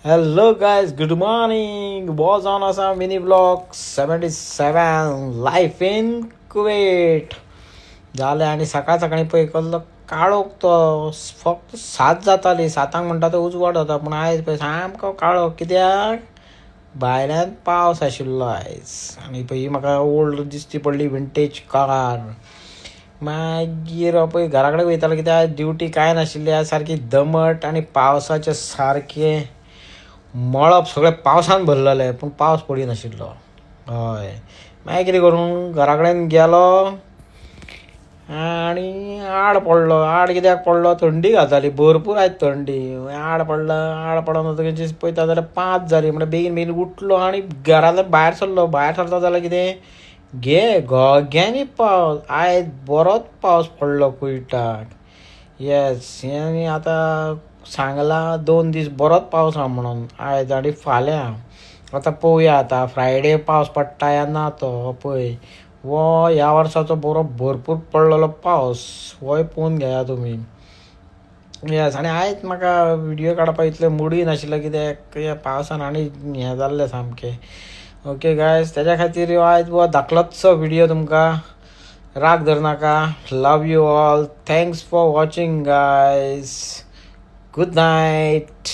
Hello guys, good morning. Was on असा mini blog 77 life in Kuwait झाले आणि सकाळ सकाळी पळय काळोख तो फक्त 7 जाताली 7 म्हणटा तो उजवाड जाता पण आयज पळय सामको काळोख कित्याक भायल्यान पावस आशिल्लो आयज आनी पळय म्हाका ओल्ड दिश्टी पडली विंटेज कार. मागीर पळय घरा कडेन वयतालो कित्याक ड्युटी कांय नाशिल्ली आज सारकी दमट आनी पावसाचें सारकें मळब सगळें पावसान भरलेलें पूण पावस पडी नाशिल्लो. हय मागीर कितें करूं घरा कडेन गेलो आनी आड पडलो. आड कित्याक पडलो थंडी घाताली भरपूर आयज थंडी. आड पडोन वतकीच पळयता जाल्यार 5 जाली म्हणल्यार बेगीन बेगीन उठलो आनी घरांतल्यान भायर सरलो. भायर सरता जाल्यार कितें घे घोग्यांनी पावस. आयज बरोच पावस पडलो कुयटाक. येस हें आतां सांगलां 2 दीस बरोच पावस आहा म्हणून आयज आनी फाल्यां. आतां पळोवया आतां फ्रायडे पावस पडटा या ना तो पळय वो ह्या वर्साचो बरो भरपूर पडलेलो पावस होय पळोवन घेया तुमी. येस आनी आयज म्हाका व्हिडियो काडपाक इतलें मुडूय नाशिल्लें कित्याक ह्या पावसान आनी हें जाल्लें सामकें. ओके गायज तेज्या खातीर आयज वो धाकलोचो व्हिडियो तुमकां. राग धरनाका. Love you all. Thanks for watching guys. Good night.